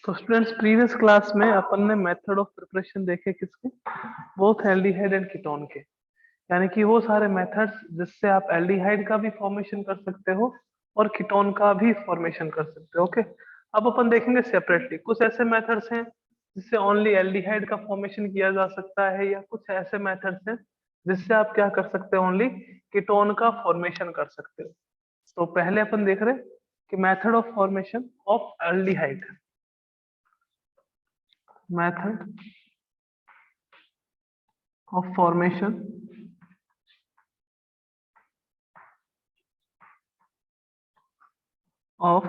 तो students previous class में अपन ने मेथड ऑफ प्रिपरेशन देखे किसके, बोथ एल्डिहाइड एंड कीटोन के, यानी कि वो सारे मेथड्स जिससे आप एल्डिहाइड का भी फॉर्मेशन कर सकते हो और कीटोन का भी फॉर्मेशन कर सकते हो। ओके, अब अपन देखेंगे सेपरेटली कुछ ऐसे मेथड्स हैं जिससे ओनली एल्डिहाइड का फॉर्मेशन किया जा सकता है, या कुछ ऐसे मेथड्स हैं जिससे आप क्या कर सकते हो, ओनली कीटोन का फॉर्मेशन कर सकते हो। तो पहले अपन देख रहे हैं कि method of formation of aldehyde, method of formation of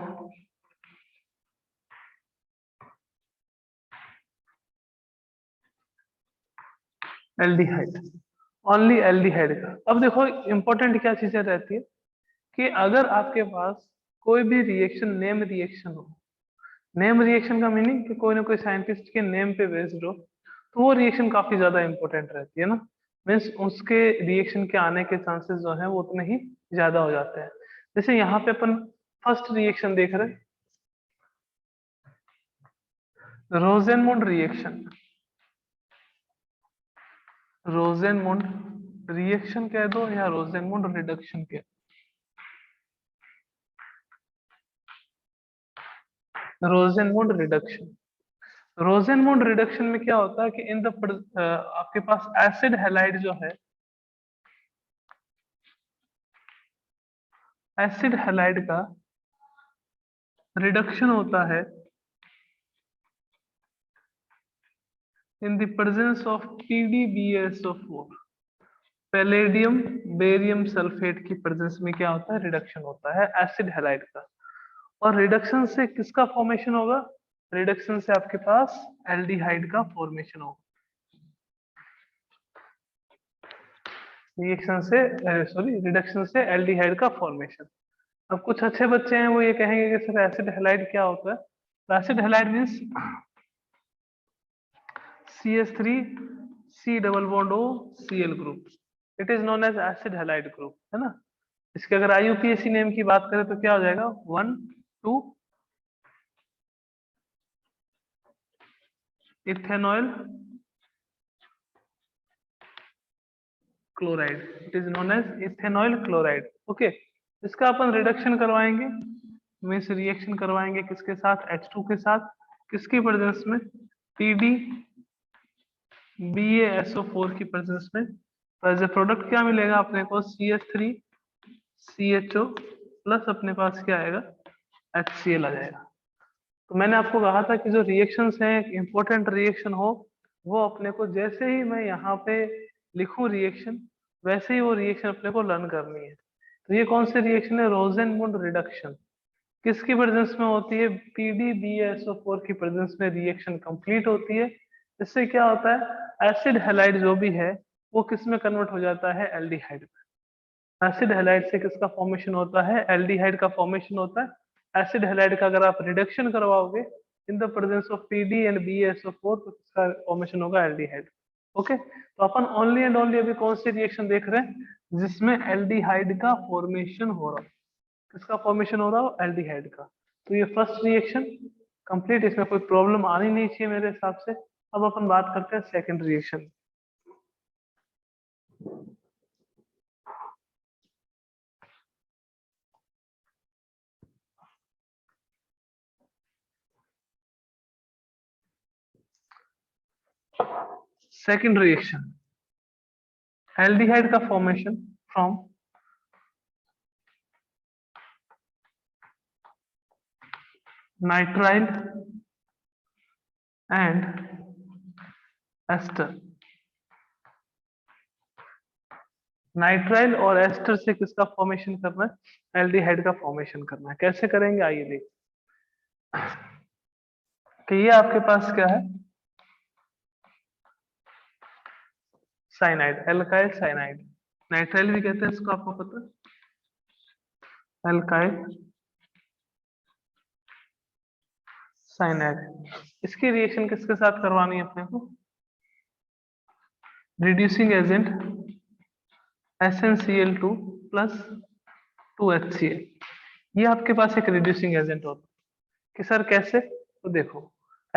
aldehyde, only aldehyde का। अब देखो इंपॉर्टेंट क्या चीजें रहती है कि अगर आपके पास कोई भी रिएक्शन नेम रिएक्शन हो, नेम रिएक्शन का मीनिंग कि कोई ना कोई साइंटिस्ट के नेम पे बेस्ड हो, तो वो रिएक्शन काफी ज्यादा इंपॉर्टेंट रहती है ना। मीन्स उसके रिएक्शन के आने के चांसेस जो है वो उतने ही ज्यादा हो जाते हैं। जैसे यहाँ पे अपन फर्स्ट रिएक्शन देख रहे हैं, रोजेनमुंड रिएक्शन। रोजेनमुंड रिएक्शन कह दो या रोजेनमुंड रिडक्शन कह, रोजेनमुंड रिडक्शन। रोजेनमुंड रिडक्शन में क्या होता है कि इन द आपके पास एसिड हैलाइड जो है, एसिड हैलाइड का रिडक्शन होता है in the presence of PdBaSO4, palladium barium sulphate की प्रेजेंस में क्या होता है, रिडक्शन होता है एसिड हैलाइड का। और रिडक्शन से किसका फॉर्मेशन होगा, रिडक्शन से आपके पास एल्डिहाइड का फॉर्मेशन होगा। रिएक्शन से रिडक्शन से एल्डिहाइड का फॉर्मेशन। अब कुछ अच्छे बच्चे हैं वो ये कहेंगे कि सर एसिड हैलाइड क्या होता है। तो acid halide means CH3 C double bond O Cl group, it is known as acid halide group, है ना। इसके अगर IUPAC नेम की बात करें तो क्या हो जाएगा, 1 2 ethanoyl chloride, it is known as ethanoyl chloride. Okay, इसका अपन रिडक्शन करवाएंगे, मीन्स रिएक्शन करवाएंगे किसके साथ, H2 के साथ, किसकी प्रेजेंस में, PdBaSO4 की प्रेजेंस में। तो एज ए प्रोडक्ट क्या मिलेगा अपने को, CH3 CHO प्लस अपने पास क्या आएगा, HCl आ जाएगा। तो मैंने आपको कहा था कि जो रिएक्शंस हैं, इंपॉर्टेंट रिएक्शन हो, वो अपने को जैसे ही मैं यहाँ पे लिखूं रिएक्शन, वैसे ही वो रिएक्शन अपने को लर्न करनी है। तो ये कौन सी रिएक्शन है, रोजेनमुंड रिडक्शन। किसकी प्रेजेंस में होती है, PdBaSO4 की प्रेजेंस में रिएक्शन कंप्लीट होती है। इससे क्या होता है, एसिड हैलाइड जो भी है वो किस में कन्वर्ट हो जाता है, एल्डिहाइड में। एसिड हैलाइड से किसका फॉर्मेशन होता है, एल्डिहाइड का फॉर्मेशन होता है। एसिड हैलाइड का अगर आप रिडक्शन करवाओगे in the presence of PD and BaSO4 तो किसका फॉर्मेशन होगा, एल्डिहाइड। ओके, तो अपन ओनली एंड ओनली अभी कौन सी रिएक्शन देख रहे हैं जिसमें एल्डिहाइड का फॉर्मेशन हो रहा है, किसका फॉर्मेशन हो रहा हो, एल्डिहाइड का। तो ये फर्स्ट रिएक्शन कंप्लीट, इसमें कोई प्रॉब्लम आनी नहीं चाहिए मेरे हिसाब से। अब अपन बात करते हैं second reaction. Second reaction, aldehyde का formation from nitrile and ester. Nitrile और एस्टर से किसका फॉर्मेशन करना है, एल्डिहाइड का फॉर्मेशन करना है। कैसे करेंगे आइए देखिए कि ये आपके पास क्या है, साइनाइड, एल्काइल साइनाइड, नाइट्राइल भी कहते हैं इसको, आपको पता है, एल्काइल साइनाइड। इसकी रिएक्शन किसके साथ करवानी है अपने को, reducing agent SnCl2 plus 2HCl। ये आपके पास एक रिड्यूसिंग एजेंट होता है कि सर कैसे, तो देखो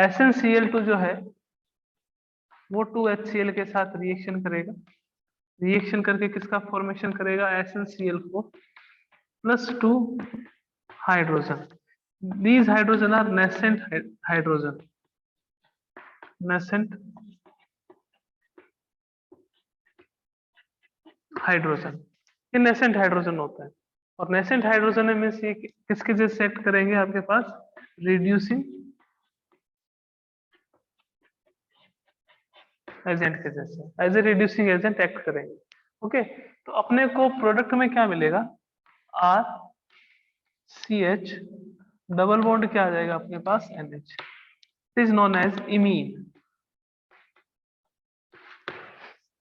SnCl2 जो है वो 2HCl के साथ रिएक्शन करेगा, रिएक्शन करके किसका फॉर्मेशन करेगा, SnCl4 plus 2 hydrogen. These hydrogen are nascent hydrogen. Nascent hydrogen, ये नेसेंट हाइड्रोजन होता है. और नेसेंट हाइड्रोजन में से किसके जैसे सेट करेंगे आपके पास, रिड्यूसिंग एजेंट के जैसे, as a reducing agent act करेंगे. ओके, तो अपने को प्रोडक्ट में क्या मिलेगा, R C H double bond क्या आ जाएगा अपने पास, NH. It is known as imine.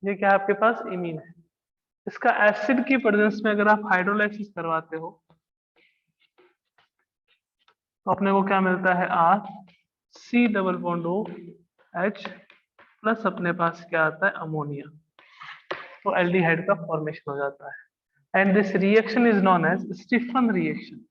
ये क्या है आपके पास, इमीन है. इसका एसिड की प्रेजेंस में अगर आप हाइड्रोलाइसिस करवाते हो तो अपने को क्या मिलता है, R C double bond O H plus अपने पास क्या आता है, अमोनिया. तो एल्डिहाइड का फॉर्मेशन हो जाता है. And this reaction is known as Stephen reaction.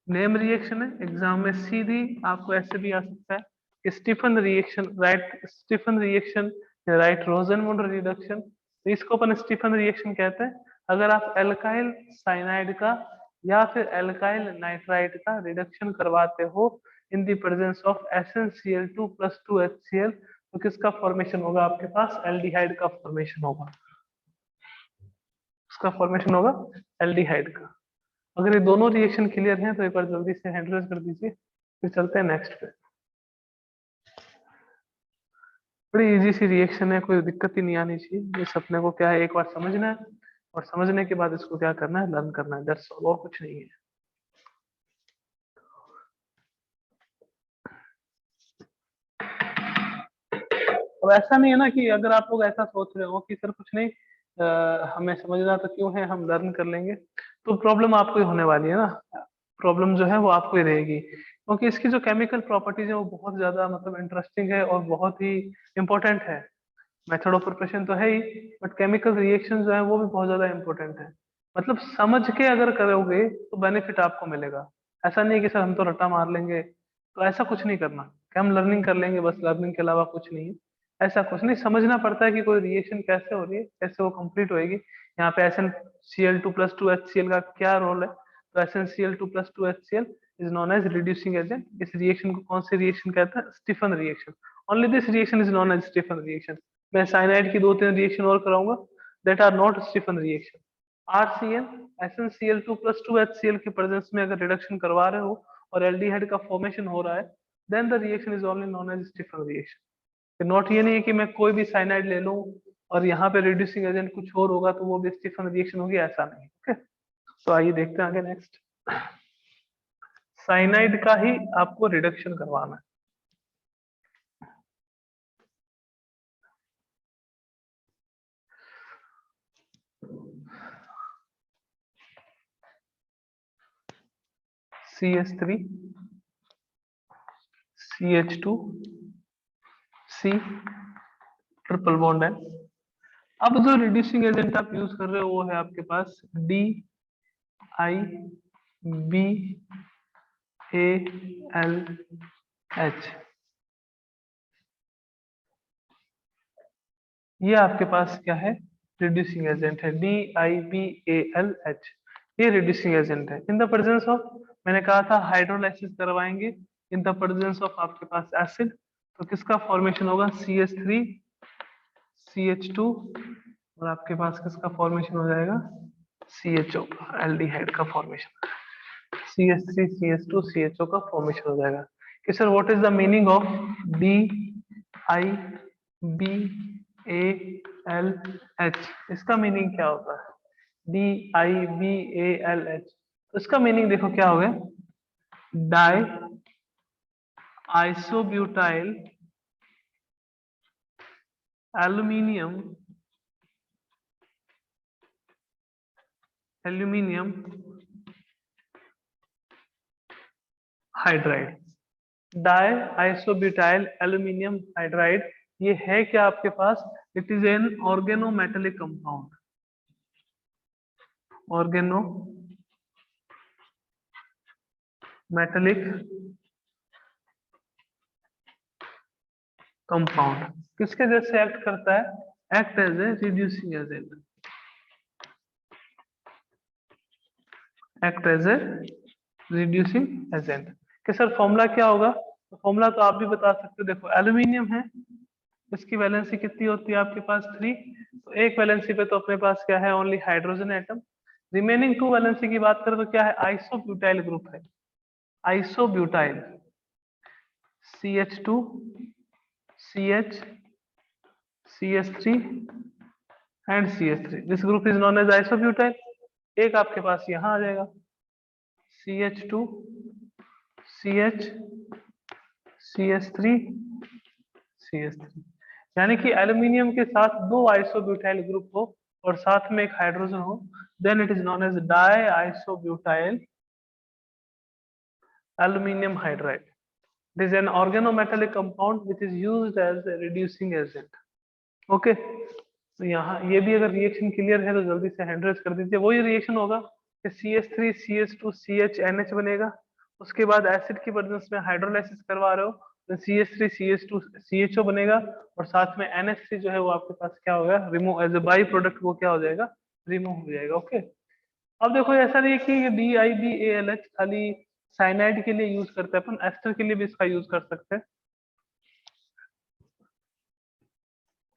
Name reaction है, एग्जाम में सीधी आपको ऐसे भी आ सकता है कि Stephen reaction, right Stephen reaction या राइट रोजेनमुंड रिडक्शन. तो इसको अपन स्टीफन रिएक्शन कहते हैं. अगर आप एल्काइल साइनाइड का या फिर एल्काइल नाइट्राइड का रिडक्शन करवाते हो in the presence of SnCl2 plus 2HCl, तो किसका फॉर्मेशन होगा आपके पास, एल्डिहाइड का फॉर्मेशन होगा. उसका फॉर्मेशन होगा एल्डिहाइड का. अगर ये दोनों रिएक्शन क्लियर हैं तो एक बार जल्दी से हैंड रेज कर दीजिए, फिर चलते हैं नेक्स्ट पे. बड़ी इजी सी रिएक्शन है, कोई दिक्कत ही नहीं आनी चाहिए. बस अपने को क्या है, एक बार समझना है और समझने के बाद इसको क्या करना है, लर्न करना है. दैट्स ऑल, और कुछ नहीं है. अब ऐसा नहीं है ना कि अगर आप लोग ऐसा सोच रहे हो कि सर कुछ नहीं, हमें समझना तो क्यों है, हम लर्न कर लेंगे, तो प्रॉब्लम आपको ही होने वाली है ना. प्रॉब्लम जो है वो आपको ही रहेगी, क्योंकि इसकी जो केमिकल प्रॉपर्टीज है वो बहुत ज्यादा मतलब इंटरेस्टिंग है और बहुत ही इंपॉर्टेंट है. मेथड ऑफ प्रिपरेशन तो है ही, बट केमिकल रिएक्शन जो है वो भी बहुत ज्यादा इंपॉर्टेंट है. मतलब समझ के अगर करोगे तो बेनिफिट आपको मिलेगा. ऐसा नहीं है कि सर हम तो रट्टा मार लेंगे, तो ऐसा कुछ नहीं करना कि हम लर्निंग कर लेंगे बस, लर्निंग के अलावा कुछ नहीं है. ऐसा कुछ नहीं, समझना पड़ता है कि कोई रिएक्शन कैसे हो रही है, कैसे वो कंप्लीट होएगी. यहाँ पे SnCl2 प्लस 2HCl का क्या रोल है, तो SnCl2 plus 2HCl is known as reducing agent. इस रिएक्शन को कौन सी रिएक्शन कहते हैं, Stephen reaction. Only this reaction is known as Stephen reaction. मैं साइनाइड की 2-3 रिएक्शन और कराऊंगा that are not Stephen reaction. RCl SnCl2 plus 2HCl के प्रेजेंस में अगर रिडक्शन करवा रहे हो और एल्डिहाइड का फॉर्मेशन हो रहा है, then the reaction is only known as Stephen reaction. Note ये नहीं है कि मैं कोई भी साइनाइड ले लूं और यहाँ पे रिड्यूसिंग एजेंट कुछ और होगा तो वो भी स्टीफन रिएक्शन होगी, ऐसा नहीं. ओके, तो आइए देखते हैं आगे नेक्स्ट. साइनाइड का ही आपको रिडक्शन करवाना है. CH3 CH2 C triple bond है. अब जो रिड्यूसिंग एजेंट आप यूज कर रहे हो वो है आपके पास DIBALH. ये आपके पास क्या है, रिड्यूसिंग एजेंट है. DIBALH ये रिड्यूसिंग एजेंट है. इन द प्रेजेंस ऑफ, मैंने कहा था हाइड्रोलाइसिस करवाएंगे इन द प्रेजेंस ऑफ आपके पास एसिड, तो किसका फॉर्मेशन होगा, CH3 CH2 और आपके पास किसका फॉर्मेशन हो जाएगा, CHO का, एल्डिहाइड का फॉर्मेशन. CH3 CH2 CHO का फॉर्मेशन हो जाएगा. कि sir what is the meaning of DIBALH, इसका मीनिंग क्या होता है, DIBALH. तो इसका मीनिंग देखो क्या हो गया, di isobutyl aluminium hydride. Di isobutyl aluminium hydride, ये है क्या आपके पास, it is an organometallic compound. Organometallic compound किसके जैसे एक्ट करता है? Act as a reducing agent, act as a reducing agent. कि सर फॉर्मूला क्या होगा? तो फॉर्मूला तो आप भी बता सकते हो। देखो एल्यूमिनियम है, इसकी वैलेंसी कितनी होती है आपके पास 3, तो एक वैलेंसी पे तो अपने पास क्या है? Only hydrogen atom. Remaining 2 valency की बात करें तो क्या है? आइसोब्यूटाइल ग्रुप है, isobutyl CH2 CH CH3 and CH3, this group is known as isobutyl. एक आपके पास यहाँ आ जाएगा CH2 CH CH3 CH3, यानी कि एल्यूमिनियम के साथ 2 आइसोब्यूटाइल ग्रुप हो और साथ में एक हाइड्रोजन हो, then it is known as di isobutyl aluminum hydride. It is an organometallic compound which is used as a reducing agent. Okay, तो यहाँ ये भी अगर रिएक्शन क्लियर है तो जल्दी से हैंड रेज कर दीजिए। वही रिएक्शन होगा कि CH3 CH2 CHNH बनेगा, उसके बाद एसिड की प्रेजेंस में हाइड्रोलाइसिस करवा रहे हो तो CH3 CH2 CHO बनेगा और साथ में NH3 जो है वो आपके पास क्या होगा? Remove as a by product, वो क्या हो जाएगा? रिमूव हो जाएगा। ओके, अब देखो ऐसा नहीं है कि DIBALH खाली साइनाइड के लिए यूज करते हैं, अपन एस्टर के लिए भी इसका यूज कर सकते हैं।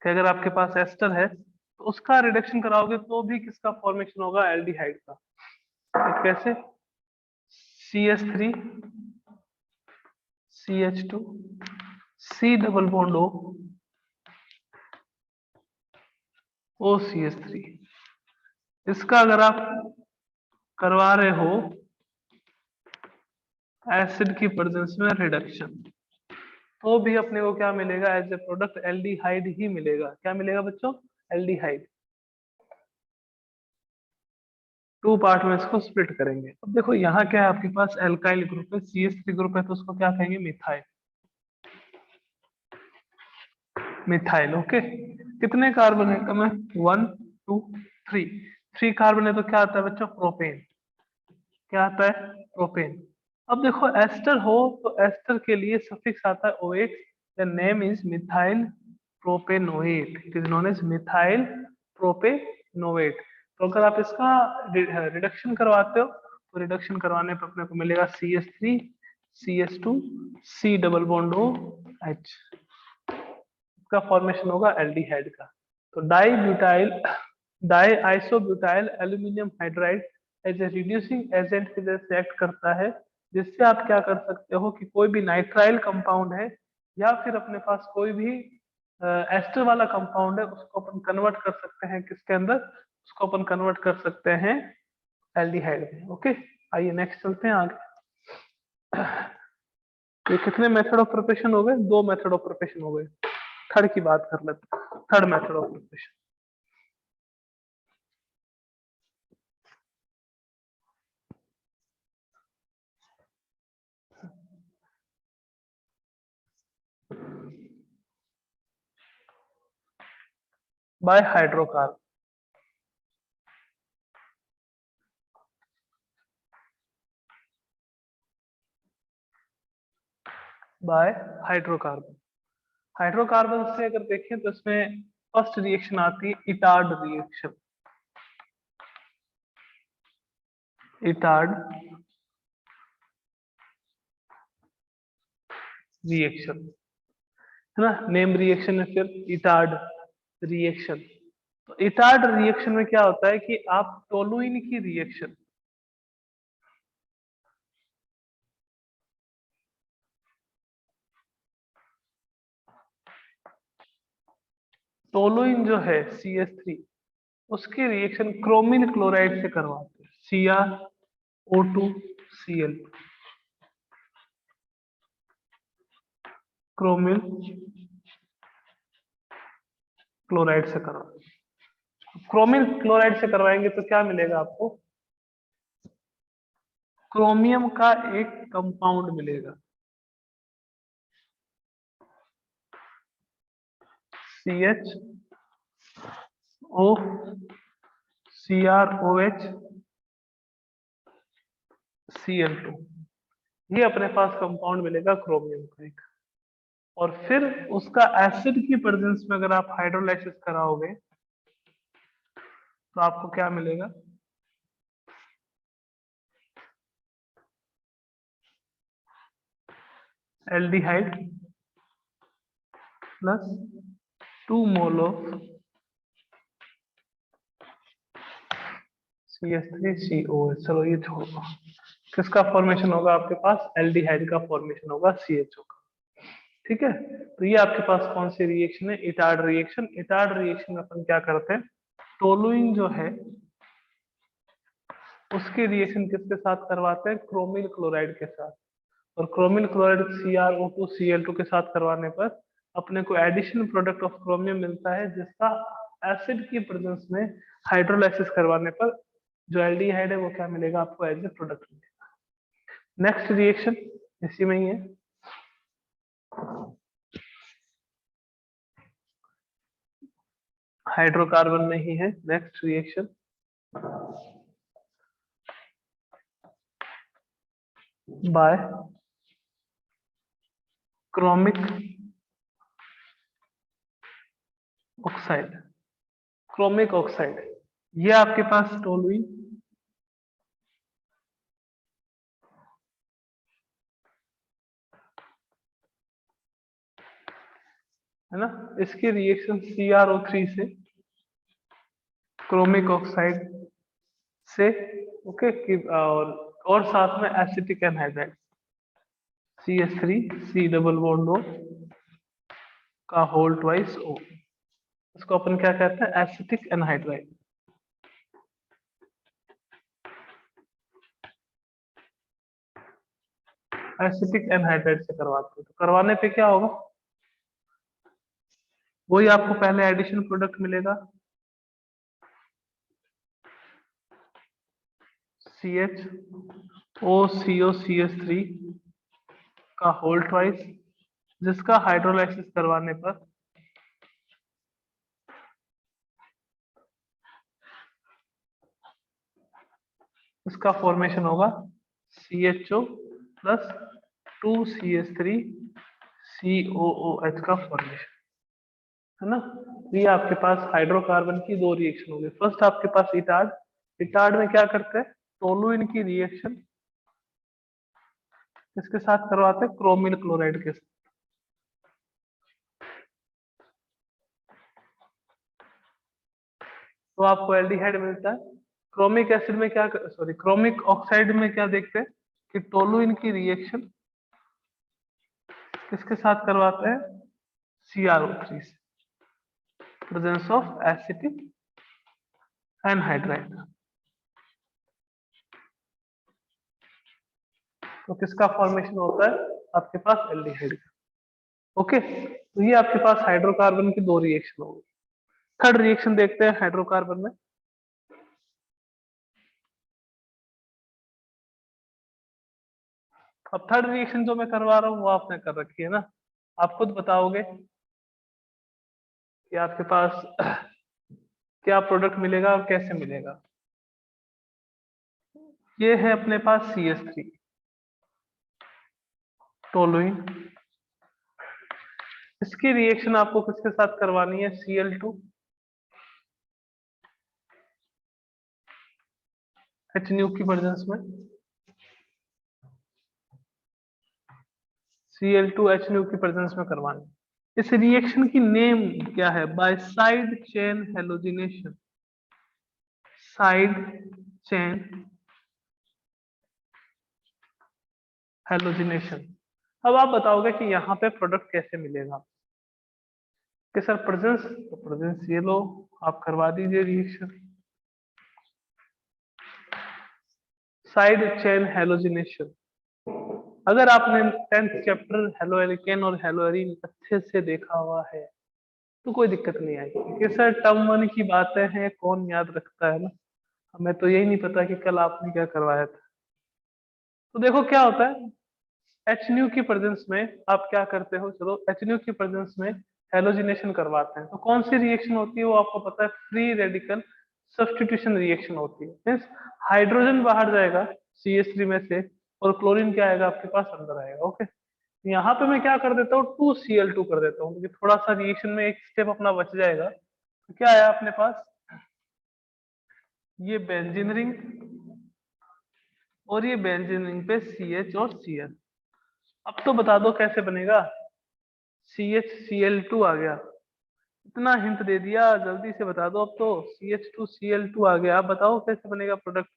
कि अगर आपके पास एस्टर है तो उसका रिडक्शन कराओगे तो भी किसका फॉर्मेशन होगा? एल्डिहाइड का। तो कैसे? CH3 CH2 C double bond O CH3, इसका अगर आप करवा रहे हो एसिड की प्रेजेंस में रिडक्शन, तो भी अपने को क्या मिलेगा? एज ए प्रोडक्ट एल्डिहाइड ही मिलेगा। क्या मिलेगा बच्चों? एल्डिहाइड। 2 पार्ट में इसको स्प्लिट करेंगे। अब देखो यहाँ क्या है आपके पास? एल्काइल ग्रुप है, CH3 ग्रुप है, तो उसको क्या कहेंगे? मिथाइल। मिथाइल। ओके, कितने कार्बन है? कम है 1 2 3, 3 कार्बन है तो क्या आता है बच्चों? प्रोपेन। क्या आता है? प्रोपेन। अब देखो एस्टर हो तो एस्टर के लिए सफिक्स आता है OH, the name is methyl propanoate, it is known as methyl propanoate. तो अगर आप इसका रिडक्शन करवाते हो तो रिडक्शन करवाने पर अपने को मिलेगा CH3 CH2 C double bond OH, इसका फॉर्मेशन होगा एल्डिहाइड का। तो di butyl di isobutyl aluminium hydride as a reducing agent की तरह से एक्ट करता है, जिससे आप क्या कर सकते हो कि कोई भी नाइट्राइल कंपाउंड है या फिर अपने पास कोई भी एस्टर वाला कंपाउंड है उसको अपन कन्वर्ट कर सकते हैं किसके अंदर? उसको अपन कन्वर्ट कर सकते हैं एल्डिहाइड में। ओके, आइए नेक्स्ट चलते हैं आगे। ये कितने मेथड ऑफ प्रिपरेशन हो गए? 2 मेथड ऑफ प्रिपरेशन हो गए। थर्ड की बात कर लेते हैं, third method of preparation. By hydrocarbon, by hydrocarbon. Hydrocarbon से अगर देखें तो इसमें फर्स्ट रिएक्शन आती है इटार्ड रिएक्शन। इटार्ड रिएक्शन है ना, नेम रिएक्शन है, फिर इटार्ड रिएक्शन। तो इटार्ड रिएक्शन में क्या होता है कि आप टोलुइन की रिएक्शन, टोलुइन जो है CH3, उसकी रिएक्शन क्रोमिल क्लोराइड से करवाते हैं, CrO2Cl, क्रोमिल क्लोराइड से करवाते। क्रोमिल क्लोराइड से करवाएंगे तो क्या मिलेगा आपको? क्रोमियम का एक कंपाउंड मिलेगा, CHO CrOH Cl2। ये अपने पास कंपाउंड मिलेगा क्रोमियम का एक। और फिर उसका एसिड की प्रेजेंस में अगर आप हाइड्रोलाइसिस कराओगे तो आपको क्या मिलेगा? Aldehyde plus 2 mole of CH3COH। चलो ये छोड़ो, किसका फॉर्मेशन होगा आपके पास? एल्डिहाइड का फॉर्मेशन होगा CHO का। ठीक है, तो ये आपके पास कौन सी रिएक्शन है? Etard reaction. इटार्ड रिएक्शन में अपन क्या करते हैं, टोलुइन जो है उसके रिएक्शन किसके साथ करवाते हैं? क्रोमिल क्लोराइड के साथ। और क्रोमिल क्लोराइड CrO2 Cl2 के साथ करवाने पर अपने को एडिशन प्रोडक्ट ऑफ क्रोमियम मिलता है, जिसका एसिड की प्रेजेंस में हाइड्रोलाइसिस करवाने पर जो एल्डिहाइड है वो क्या मिलेगा आपको? एज ए प्रोडक्ट मिलेगा। नेक्स्ट रिएक्शन इसी में ही है, हाइड्रोकार्बन में ही है। Next reaction by chromic oxide. Chromic oxide ये आपके पास टोलुइन है ना, इसकी रिएक्शन CrO3 से क्रोमिक ऑक्साइड से, ओके, और साथ में acetic anhydride CH3 C double bond O का होल ट्वाइस O। इसको अपन क्या कहते हैं? Acetic anhydride. एसिटिक एनहाइड्राइड से करवाते हैं, तो करवाने पे क्या होगा? वही आपको पहले एडिशन प्रोडक्ट मिलेगा CHOCO CH3 का होल ट्वाइस, जिसका हाइड्रोलाइसिस करवाने पर इसका फॉर्मेशन होगा CHO प्लस 2CH3COOH का फॉर्मेशन, है ना। तो ये आपके पास हाइड्रोकार्बन की दो रिएक्शन हो गई। फर्स्ट आपके पास इटार्ड। इटार्ड में क्या करते हैं? टोलुइन की रिएक्शन किसके साथ करवाते हैं? क्रोमिल क्लोराइड के साथ। तो आपको एल्डिहाइड मिलता है। क्रोमिक एसिड में क्या, सॉरी, क्रोमिक ऑक्साइड में क्या देखते हैं कि टोलुइन की रिएक्शन किसके साथ करवाते हैं? CrO3 से, प्रेजेंस ऑफ एसिटिक एनहाइड्राइड। तो किसका फॉर्मेशन होता है आपके पास? एल्डिहाइड का। ओके, तो ये आपके पास हाइड्रोकार्बन की दो रिएक्शन हो गई। थर्ड रिएक्शन देखते हैं हाइड्रोकार्बन में। अब थर्ड रिएक्शन जो मैं करवा रहा हूँ वो आपने कर रखी है ना, आप खुद बताओगे कि आपके पास क्या प्रोडक्ट मिलेगा और कैसे मिलेगा। ये है अपने पास CH3 टोलुइन। इसकी रिएक्शन आपको किसके साथ करवानी है? Cl2 HNU की प्रेजेंस में, Cl2 HNU की प्रेजेंस में करवानी है। इस रिएक्शन की नेम क्या है? By side chain halogenation. Side chain halogenation. अब आप बताओगे कि यहाँ पे प्रोडक्ट कैसे मिलेगा कि सर प्रेजेंस, तो प्रेजेंस ये लो, आप करवा दीजिए रिएक्शन। साइड चेन हेलोजिनेशन, अगर आपने 10th चैप्टर हेलो एल्केन और हेलो एरीन अच्छे से देखा हुआ है तो कोई दिक्कत नहीं आएगी कि सर टर्म 1 की बातें हैं, कौन याद रखता है ना। हमें तो यही नहीं पता कि कल आपने क्या करवाया था। तो देखो क्या होता है, HNU की प्रेजेंस में आप क्या करते हो? चलो HNU की प्रेजेंस में हेलोजिनेशन करवाते हैं तो कौन सी रिएक्शन होती है वो आपको पता है? फ्री रेडिकल सब्स्टिट्यूशन रिएक्शन होती है। मींस हाइड्रोजन बाहर जाएगा CH3 में से, और क्लोरीन क्या आएगा आपके पास अंदर आएगा। ओके, यहाँ पे मैं क्या कर देता हूँ 2Cl2 कर देता हूँ, क्योंकि थोड़ा सा रिएक्शन में एक स्टेप अपना बच जाएगा। तो क्या आया अपने पास, ये बेंजीन रिंग और ये बेंजीन रिंग पे CH और Cl। अब तो बता दो कैसे बनेगा, CHCl2 आ गया, इतना हिंट दे दिया, जल्दी से बता दो अब तो। CH2Cl2 आ गया, आप बताओ कैसे बनेगा प्रोडक्ट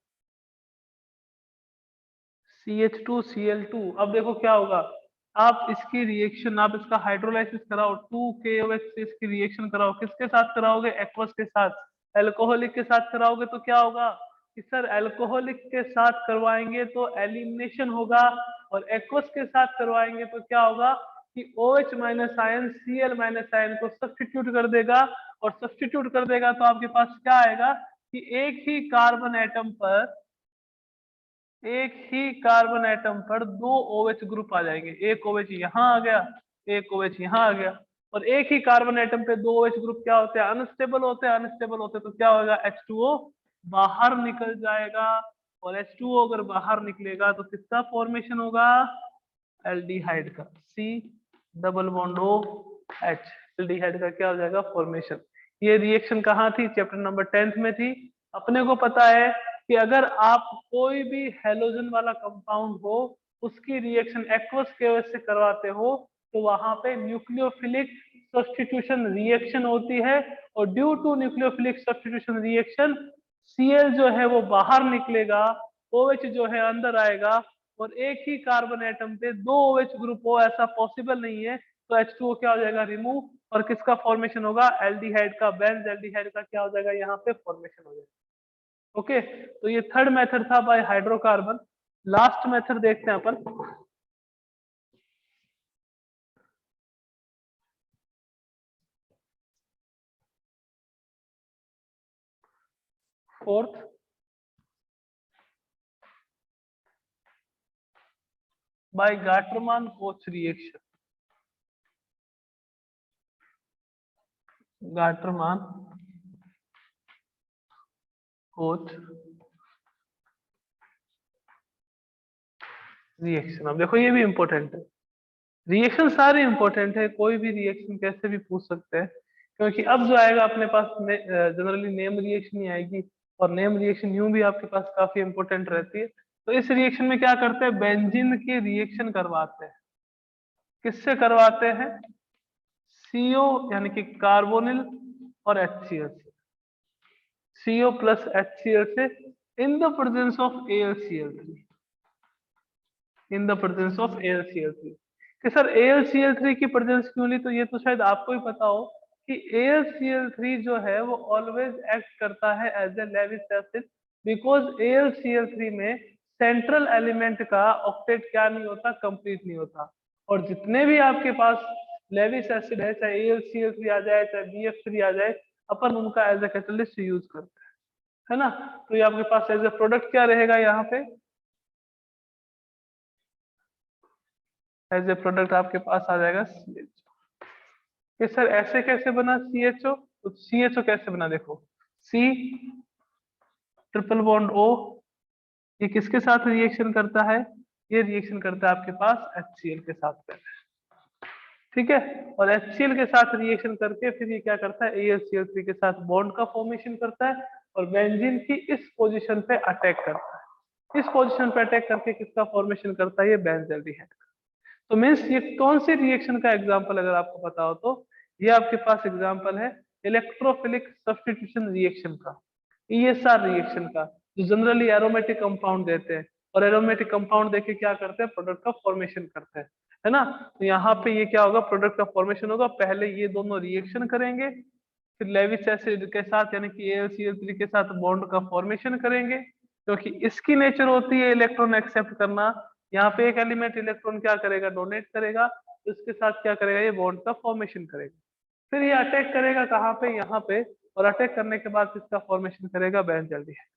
CH2Cl2। अब देखो क्या होगा, आप इसकी रिएक्शन, आप इसका हाइड्रोलाइसिस कराओ, 2KOH से इसकी रिएक्शन कराओ, किसके साथ कराओगे, एक्वस के साथ, एल्कोहलिक के साथ कराओगे तो क्या होगा कि सर एल्कोहलिक के साथ करवाएंगे तो एलिमिनेशन होगा, और एक्वस के साथ करवाएंगे तो क्या होगा कि OH minus ion Cl minus ion को सब्स्टिट्यूट कर देगा, और सब्स्टिट्यूट कर देगा तो आपके पास क्या आएगा कि एक ही कार्बन एटम पर, एक ही कार्बन एटम पर 2 OH ग्रुप आ जाएंगे, एक OH यहाँ आ गया, एक OH यहाँ आ गया, और एक ही कार्बन एटम पे 2 OH ग्रुप क्या होते हैं, अनस्टेबल होते हैं, अनस्टेबल होते हैं तो क्या होगा H2O बाहर निकल जाएगा, और H2O अगर बाहर निकलेगा तो किसका फॉर्मेशन होगा, एल्डिहाइड का, C double bond OH, aldehyde का क्या हो जाएगा फॉर्मेशन। ये रिएक्शन कहाँ थी, चैप्टर नंबर 10th में थी। अपने को पता है कि अगर आप कोई भी हेलोजन वाला कंपाउंड हो, उसकी रिएक्शन एक्वस के वजह से करवाते हो, तो वहां पे न्यूक्लियोफिलिक सब्स्टिट्यूशन रिएक्शन होती है, और due to nucleophilic substitution reaction Cl जो है वो बाहर निकलेगा, OH जो है अंदर आएगा, और एक ही कार्बन एटम पे 2 OH ग्रुप हो ऐसा पॉसिबल नहीं है, तो H2O क्या हो जाएगा रिमूव, और किसका फॉर्मेशन होगा, एल्डिहाइड का, बेंज एल्डिहाइड का क्या हो जाएगा यहाँ पे फॉर्मेशन हो जाएगा। ओके, तो ये थर्ड मेथड था बाय हाइड्रोकार्बन। लास्ट मेथड देखते हैं अपन, fourth, by Gattermann Koch reaction. Gattermann Koch reaction. अब देखो ये भी इंपॉर्टेंट है, रिएक्शन सारे इंपॉर्टेंट है, कोई भी रिएक्शन कैसे भी पूछ सकते हैं, क्योंकि अब जो आएगा अपने पास जनरली नेम रिएक्शन ही आएगी, और नेम रिएक्शन यूं भी आपके पास काफी इंपॉर्टेंट रहती है। तो इस रिएक्शन में क्या करते हैं, बेंजीन की रिएक्शन करवाते हैं, किससे करवाते हैं, CO यानी कि कार्बोनिल और HCl से, CO प्लस HCl से, in the presence of AlCl3, in the presence of AlCl3। कि सर AlCl3 की प्रेजेंस क्यों ली, तो ये तो शायद आपको ही पता हो कि AlCl3 जो है वो ऑलवेज एक्ट करता है as a Lewis acid, because AlCl3 में सेंट्रल एलिमेंट का ऑक्टेट क्या नहीं होता, कंप्लीट नहीं होता, और जितने भी आपके पास लेविस एसिड है, चाहे AlCl3 आ जाए चाहे BF3 आ जाए, अपन उनका एज ए कैटलिस्ट यूज करते हैं, है ना। तो ये आपके पास एज ए प्रोडक्ट क्या रहेगा यहाँ पे, एज ए प्रोडक्ट आपके पास आ जाएगा CHO। कि सर ऐसे कैसे बना CHO, तो CHO कैसे बना, देखो C ट्रिपल बॉन्ड O, ये किसके साथ रिएक्शन करता है, ये रिएक्शन करता है आपके पास HCl के साथ पहले, ठीक है, और HCl के साथ रिएक्शन करके फिर ये क्या करता है, AlCl3 के साथ बॉन्ड का फॉर्मेशन करता है, और बेंजीन की इस पोजीशन पे अटैक करता है, इस पोजीशन पे अटैक करके किसका फॉर्मेशन करता है, ये बेंजल्डिहाइड। तो मीन्स ये कौन सी रिएक्शन का एग्जांपल अगर आपको पता हो तो ये आपके पास एग्जांपल है इलेक्ट्रोफिलिक सब्स्टिट्यूशन रिएक्शन का, ESR रिएक्शन का, जो जनरली एरोमेटिक कंपाउंड देते हैं, और एरोमेटिक कंपाउंड देके क्या करते हैं, प्रोडक्ट का फॉर्मेशन करते हैं, है ना। तो यहाँ पे ये क्या होगा, प्रोडक्ट का फॉर्मेशन होगा, पहले ये दोनों रिएक्शन करेंगे, फिर लेविस एसिड के साथ यानी कि AlCl3 के साथ बॉन्ड का फॉर्मेशन करेंगे, क्योंकि इसकी नेचर होती है इलेक्ट्रॉन एक्सेप्ट करना, यहाँ पे एक एलिमेंट इलेक्ट्रॉन क्या करेगा, डोनेट करेगा, तो इसके साथ क्या करेगा, ये बॉन्ड का फॉर्मेशन करेगा, फिर ये अटैक करेगा कहाँ पे, यहाँ पे, और अटैक करने के बाद इसका फॉर्मेशन करेगा बेंजल्डिहाइड।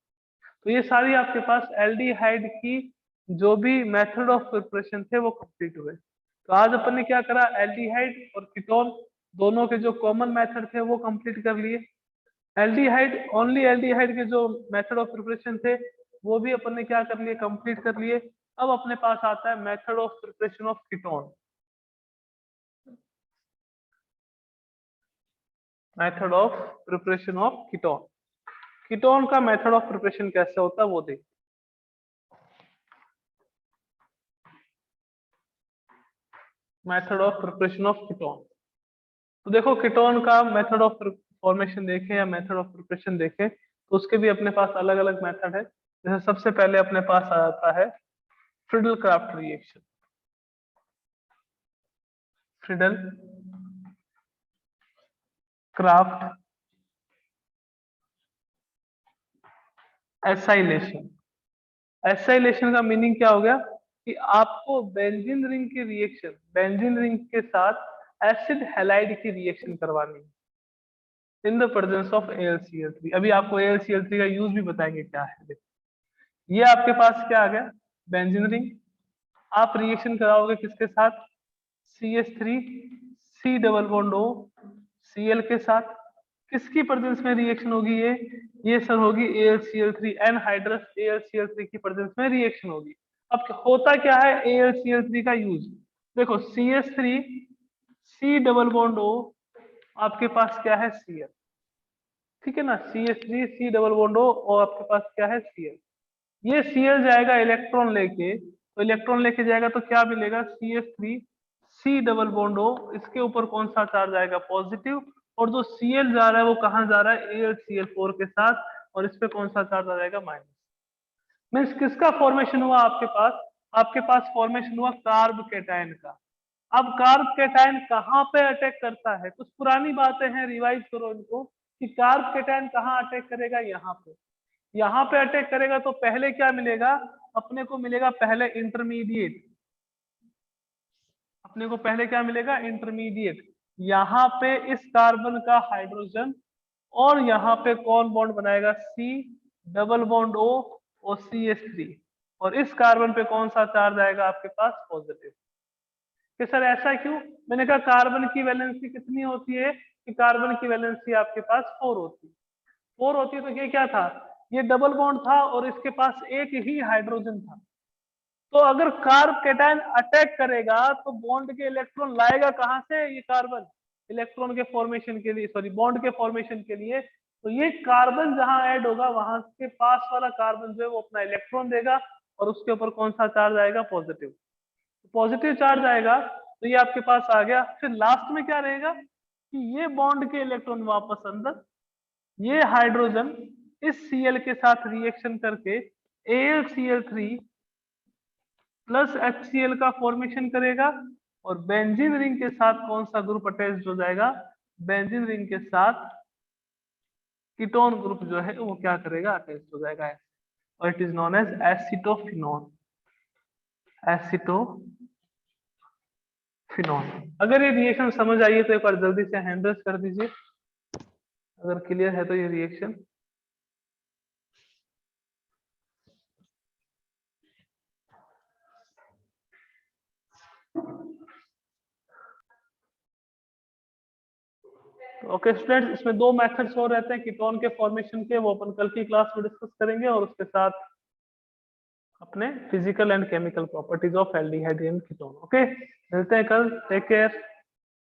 तो ये सारी आपके पास एल्डिहाइड की जो भी मेथड ऑफ प्रिपरेशन थे वो कंप्लीट हुए। तो आज अपन ने क्या करा, एल्डिहाइड और कीटोन दोनों के जो कॉमन मेथड थे वो कंप्लीट कर लिए, एल्डिहाइड ओनली एल्डिहाइड के जो मेथड ऑफ प्रिपरेशन थे वो भी अपन ने क्या कर लिए, कंप्लीट कर लिए, अब अपने पास आता है method of preparation of ketone. Method of preparation of ketone, ketone का मेथड ऑफ प्रिपरेशन कैसे होता है वो देखिए। Method of preparation of ketone, तो देखो कीटोन का मेथड ऑफ फॉर्मेशन देखें या मेथड ऑफ प्रिपरेशन देखें तो उसके भी अपने पास अलग अलग मेथड है। जैसे सबसे पहले अपने पास आ जाता है Friedel Crafts reaction. Friedel Crafts acylation. Acylation का मीनिंग क्या हो गया कि आपको बेंजीन रिंग की रिएक्शन, बेंजीन रिंग के साथ एसिड हैलाइड की रिएक्शन करवानी है in the presence of AlCl3। अभी आपको AlCl3 का यूज भी बताएंगे क्या है। ये आपके पास क्या आ गया, बेंजीन रिंग। आप रिएक्शन कराओगे किसके साथ, CH3 C double bond O Cl के साथ। किसकी प्रेजेंस में रिएक्शन होगी ये सर होगी AlCl3 एनहाइड्रस AlCl3 की प्रेजेंस में रिएक्शन होगी। अब होता क्या है AlCl3 का यूज, देखो CH3 C double bond O आपके पास क्या है Cl, ठीक है ना, CH3 C double bond O और आपके पास क्या है Cl। ये Cl जाएगा इलेक्ट्रॉन लेके, तो इलेक्ट्रॉन लेके जाएगा तो क्या मिलेगा CH3 C double bond O, इसके ऊपर कौन सा चार्ज आएगा, पॉजिटिव। और जो Cl जा रहा है वो कहाँ जा रहा है AlCl4 के साथ, और इस पे कौन सा चार्ज आ जाएगा, माइनस। मीन्स किसका फॉर्मेशन हुआ आपके पास फॉर्मेशन हुआ कार्ब केटायन का। अब कार्ब केटायन कहाँ पे अटैक करता है, कुछ पुरानी बातें हैं, रिवाइज करो इनको कि कार्ब केटायन कहाँ अटैक करेगा, यहाँ पे अटैक करेगा। तो पहले क्या मिलेगा अपने को, मिलेगा पहले इंटरमीडिएट, अपने को पहले क्या मिलेगा, इंटरमीडिएट। यहाँ पे इस कार्बन का हाइड्रोजन, और यहाँ पे कौन बॉन्ड बनाएगा, C डबल बॉन्ड O और CH3, और इस कार्बन पे कौन सा चार्ज आएगा आपके पास, पॉजिटिव। कि सर ऐसा क्यों, मैंने कहा कार्बन की वैलेंसी कितनी होती है, कि कार्बन की वैलेंसी आपके पास 4 होती है। 4 होती है तो ये क्या था, ये डबल बॉन्ड था और इसके पास एक ही हाइड्रोजन था। तो अगर कार्ब केटायन अटैक करेगा तो बॉन्ड के इलेक्ट्रॉन लाएगा कहां से, ये कार्बन इलेक्ट्रॉन के फॉर्मेशन के लिए, सॉरी बॉन्ड के फॉर्मेशन के लिए। तो ये कार्बन जहां ऐड होगा वहां के पास वाला कार्बन जो है वो अपना इलेक्ट्रॉन देगा, और उसके ऊपर कौन सा चार्ज आएगा, पॉजिटिव। पॉजिटिव चार्ज आएगा तो ये आपके पास आ गया। फिर लास्ट में क्या रहेगा कि ये बॉन्ड के इलेक्ट्रॉन वापस अंदर, ये हाइड्रोजन इस Cl के साथ रिएक्शन करके AlCl3 प्लस HCl का फॉर्मेशन करेगा, और बेंजीन रिंग के साथ कौन सा ग्रुप अटैच हो जाएगा, बेंजीन रिंग के साथ कीटोन ग्रुप जो है वो क्या करेगा, अटैच हो जाएगा, और it is known as acetophenone. Acetophenone. अगर ये रिएक्शन समझ आई है तो एक बार जल्दी से हैंड रेज कर दीजिए अगर क्लियर है तो ये रिएक्शन। ओके स्टूडेंट्स, इसमें 2 मेथड्स और रहते हैं कीटोन के फॉर्मेशन के, वो अपन कल की क्लास में डिस्कस करेंगे, और उसके साथ अपने physical and chemical properties of aldehyde and ketone. Okay, मिलते हैं कल, टेक केयर।